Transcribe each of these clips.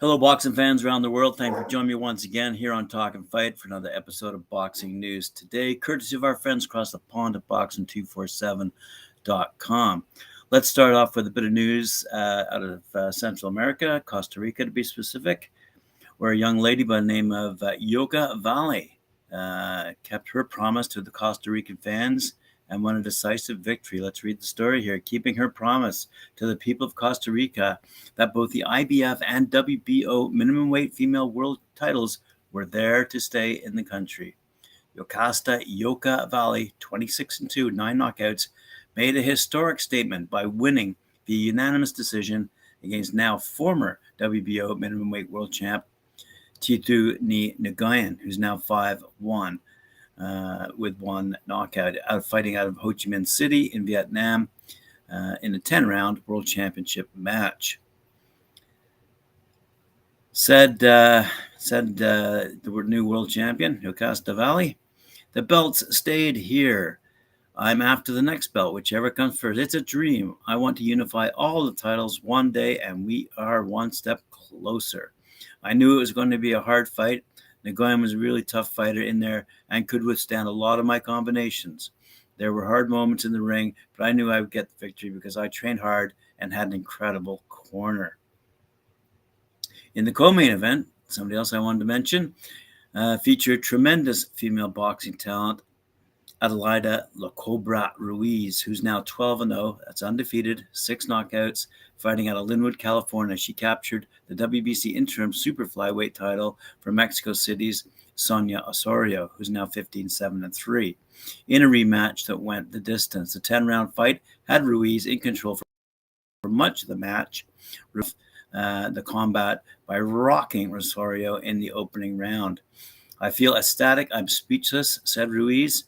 Hello, boxing fans around the world. Thank you for joining me once again here on Talk and Fight for another episode of Boxing News Today, courtesy of our friends across the pond at boxing247.com. Let's start off with a bit of news out of Central America, Costa Rica to be specific, where a young lady by the name of Yoka Valle kept her promise to the Costa Rican fans and won a decisive victory. Let's read the story here. Keeping her promise to the people of Costa Rica that both the IBF and WBO minimum weight female world titles were there to stay in the country. Yokasta Yoka Valle, 26-2, 9 knockouts, made a historic statement by winning the unanimous decision against now former WBO minimum weight world champ Titu Ni Nguyen, who's now 5-1. With one knockout, fighting out of Ho Chi Minh City in Vietnam in a 10-round World Championship match. Said the new world champion, Yokasta Valle, the belts stayed here. I'm after the next belt, whichever comes first. It's a dream. I want to unify all the titles one day, and we are one step closer. I knew it was going to be a hard fight. Nguyen was a really tough fighter in there and could withstand a lot of my combinations. There were hard moments in the ring, but I knew I would get the victory because I trained hard and had an incredible corner. In the co-main event, somebody else I wanted to mention, featured tremendous female boxing talent, Adelaida La Cobra Ruiz, who's now 12-0. That's undefeated, 6 knockouts, fighting out of Linwood, California. She captured the WBC interim super flyweight title for Mexico City's Sonia Osorio, who's now 15-7-3, in a rematch that went the distance. The 10-round fight had Ruiz in control for much of the match, the combat by rocking Osorio in the opening round. I feel ecstatic. I'm speechless, said Ruiz.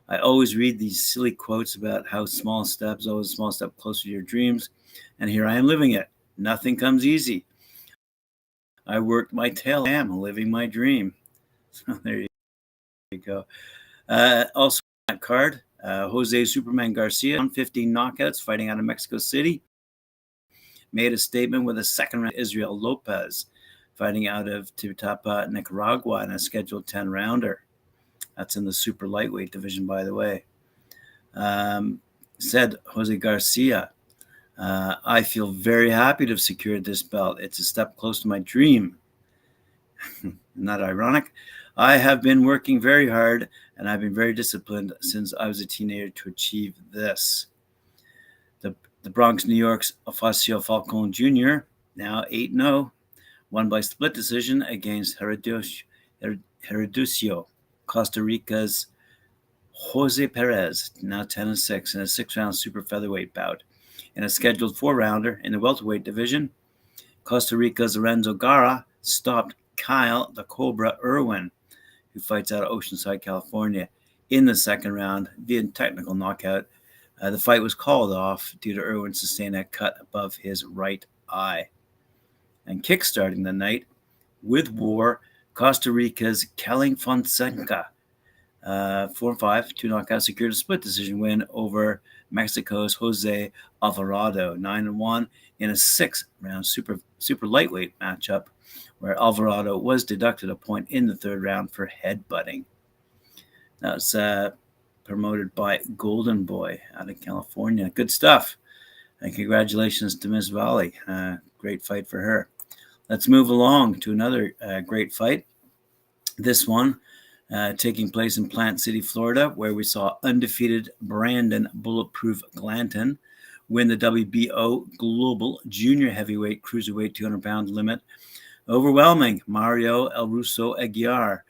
I always read these silly quotes about how small steps, always a small step closer to your dreams. And here I am living it. Nothing comes easy. I worked my tail off. I am living my dream. So there you go. Also on that card, Jose Superman Garcia, 15 knockouts, fighting out of Mexico City, made a statement with a second round. Israel Lopez, fighting out of Tipitapa, Nicaragua, in a scheduled 10-rounder. That's in the super lightweight division, by the way. Said Jose Garcia, I feel very happy to have secured this belt. It's a step close to my dream. Isn't that ironic? I have been working very hard, and I've been very disciplined since I was a teenager to achieve this. The Bronx, New York's Ofacio Falcon Jr., now 8-0, won by split decision against Hereducio, Costa Rica's Jose Perez, now 10-6, in a 6-round super featherweight bout. In a scheduled 4-rounder in the welterweight division, Costa Rica's Lorenzo Gara stopped Kyle the Cobra Irwin, who fights out of Oceanside, California, in the second round via technical knockout. The fight was called off due to Irwin sustaining a cut above his right eye. And kickstarting the night with war, Costa Rica's Kelly Fonseca, 4-5, 2 knockouts, secured a split decision win over Mexico's Jose Alvarado, 9-1, in a 6-round super lightweight matchup, where Alvarado was deducted a point in the third round for headbutting. That's promoted by Golden Boy out of California. Good stuff. And congratulations to Ms. Valle. Great fight for her. Let's move along to another great fight. This one taking place in Plant City, Florida, where we saw undefeated Brandon Bulletproof Glanton win the WBO Global Junior Heavyweight Cruiserweight 200-pound limit, overwhelming Mario El Russo Aguilar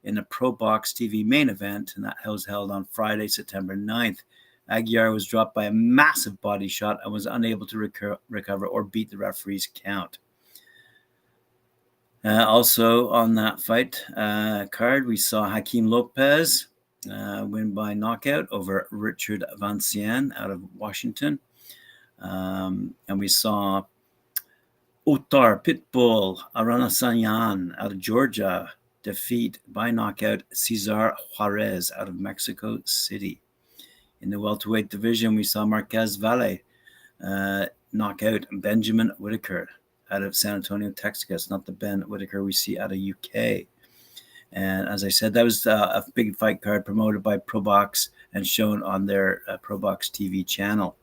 in a Pro Box TV main event, and that was held on Friday, September 9th. Aguilar was dropped by a massive body shot and was unable to recover or beat the referee's count. Also on that fight card, we saw Hakeem Lopez win by knockout over Richard Vancian out of Washington. And we saw Uttar Pitbull Aranasanyan out of Georgia defeat by knockout Cesar Juarez out of Mexico City. In the welterweight division, we saw Marquez Valle knock out Benjamin Whitaker out of San Antonio, Texas. Not the Ben Whitaker we see out of UK. And as I said, that was a big fight card promoted by ProBox and shown on their ProBox TV channel.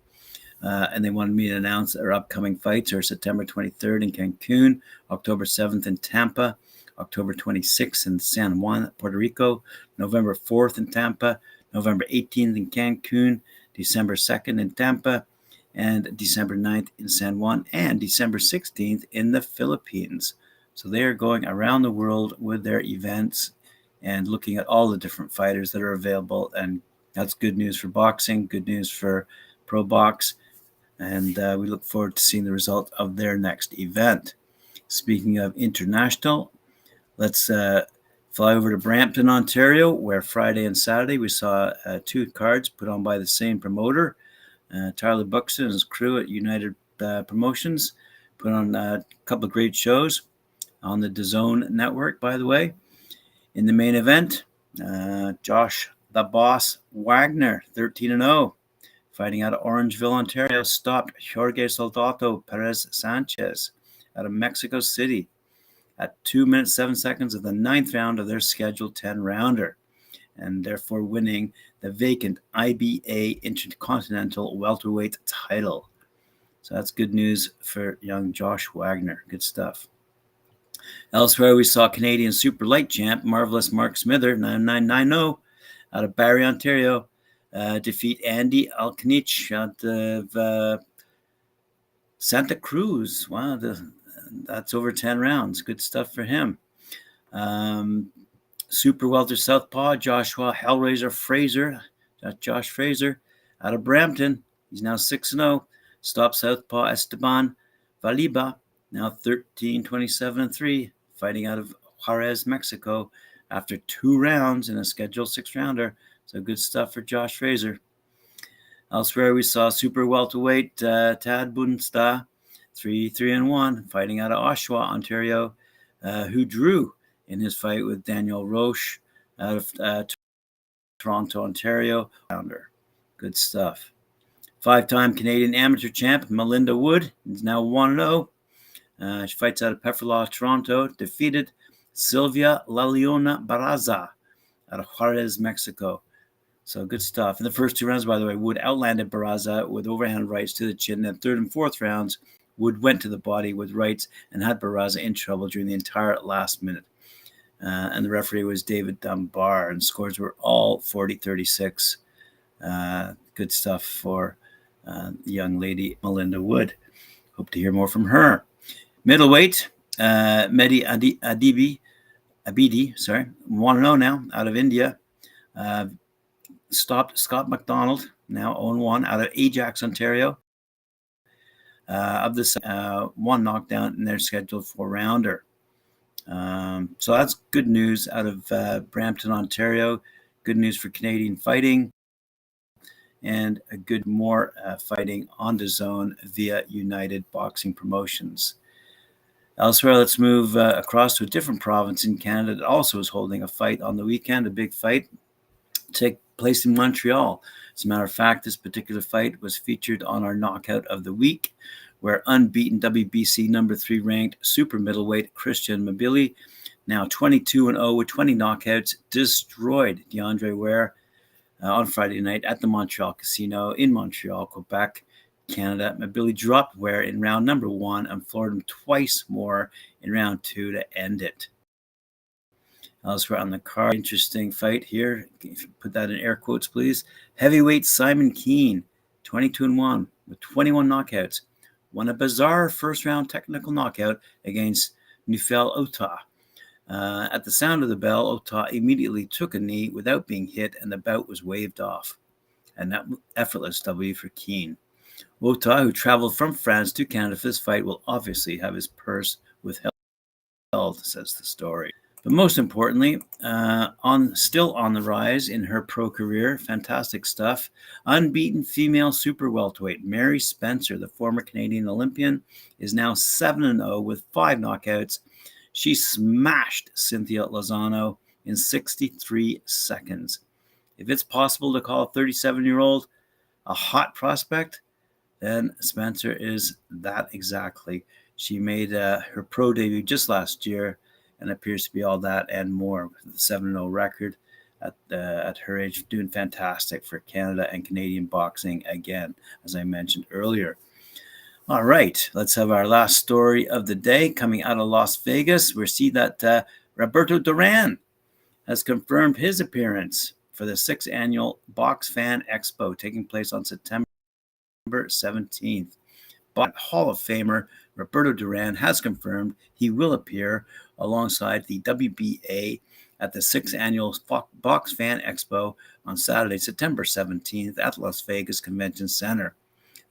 And they wanted me to announce their upcoming fights are September 23rd in Cancun, October 7th in Tampa, October 26th in San Juan, Puerto Rico, November 4th in Tampa, November 18th in Cancun, December 2nd in Tampa, and December 9th in San Juan, and December 16th in the Philippines. So they are going around the world with their events and looking at all the different fighters that are available. And that's good news for boxing, good news for ProBox. And we look forward to seeing the result of their next event. Speaking of international, let's fly over to Brampton, Ontario, where Friday and Saturday we saw two cards put on by the same promoter. Tyler Buxton and his crew at United Promotions put on a couple of great shows on the DAZN network, by the way. In the main event, Josh the Boss Wagner, 13-0, fighting out of Orangeville, Ontario, stopped Jorge Soldado Perez Sanchez out of Mexico City at 2 minutes, 7 seconds of the 9th round of their scheduled 10-rounder, and therefore winning the vacant IBA Intercontinental Welterweight title. So that's good news for young Josh Wagner. Good stuff. Elsewhere, we saw Canadian super light champ, Marvelous Mark Smither, 9990, out of Barrie, Ontario, defeat Andy Alkanich out of Santa Cruz. Wow, that's over 10 rounds. Good stuff for him. Super welter southpaw, Joshua Hellraiser Fraser, Josh Fraser, out of Brampton. He's now 6-0. Stopped southpaw Esteban Valiba, now 13-27-3, fighting out of Juarez, Mexico, after 2 rounds in a scheduled 6-rounder. So good stuff for Josh Fraser. Elsewhere, we saw super welterweight Tad Bunsta, 3-1, fighting out of Oshawa, Ontario, who drew in his fight with Daniel Roche out of Toronto, Ontario. Good stuff. 5-time Canadian amateur champ Melinda Wood is now 1-0. She fights out of Pefferlaw, Toronto, defeated Silvia La Leona Barraza out of Juarez, Mexico. So good stuff. In the first 2 rounds, by the way, Wood outlanded Barraza with overhand rights to the chin. Then third and fourth rounds, Wood went to the body with rights and had Barraza in trouble during the entire last minute. And the referee was David Dunbar, and scores were all 40-36. Good stuff for the young lady Melinda Wood. Hope to hear more from her. Middleweight, Mehdi Abidi, 1-0 now, out of India. Stopped Scott McDonald, now 0-1, out of Ajax, Ontario. Of this, 1 knockdown in their scheduled 4-rounder. So that's good news out of Brampton, Ontario. Good news for Canadian fighting. And a good more fighting on DAZN via United Boxing Promotions. Elsewhere, let's move across to a different province in Canada that also is holding a fight on the weekend, a big fight take place in Montreal. As a matter of fact, this particular fight was featured on our Knockout of the Week, where unbeaten WBC number 3 ranked super middleweight Christian Mbilli, now 22-0 with 20 knockouts, destroyed DeAndre Ware on Friday night at the Montreal Casino in Montreal, Quebec, Canada. Mbilli dropped Ware in round number 1 and floored him twice more in round 2 to end it. Elsewhere on the card, interesting fight here. If you put that in air quotes, please. Heavyweight Simon Keane, 22-1 with 21 knockouts, won a bizarre first-round technical knockout against Nufel Ota. At the sound of the bell, Ota immediately took a knee without being hit, and the bout was waved off. And that effortless W for Keane. Ota, who traveled from France to Canada for this fight, will obviously have his purse withheld, says the story. But most importantly, still on the rise in her pro career, fantastic stuff, unbeaten female super welterweight Mary Spencer, the former Canadian Olympian, is now 7-0 with 5 knockouts. She smashed Cynthia Lozano in 63 seconds. if it's possible to call a 37-year-old a hot prospect, then Spencer is that exactly. She made her pro debut just last year and appears to be all that and more with a 7-0 record at her age, doing fantastic for Canada and Canadian boxing again, as I mentioned earlier. All right, let's have our last story of the day coming out of Las Vegas. We see that Roberto Duran has confirmed his appearance for the 6th annual Box Fan Expo taking place on September 17th. But Hall of Famer Roberto Duran has confirmed he will appear alongside the WBA at the 6th annual Box Fan Expo on Saturday, September 17th at Las Vegas Convention Center.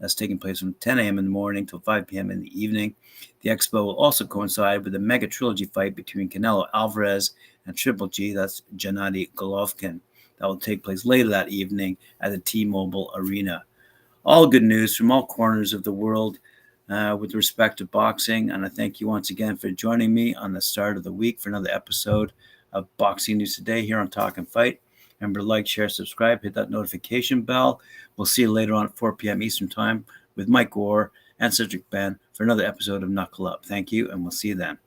That's taking place from 10 a.m. in the morning till 5 p.m. in the evening. The expo will also coincide with the mega trilogy fight between Canelo Alvarez and Triple G, that's Gennady Golovkin. That will take place later that evening at the T-Mobile Arena. All good news from all corners of the world with respect to boxing. And I thank you once again for joining me on the start of the week for another episode of Boxing News Today here on Talkin Fight. Remember to like, share, subscribe, hit that notification bell. We'll see you later on at 4 p.m. Eastern Time with Mike Gore and Cedric Ben for another episode of Knuckle Up. Thank you, and we'll see you then.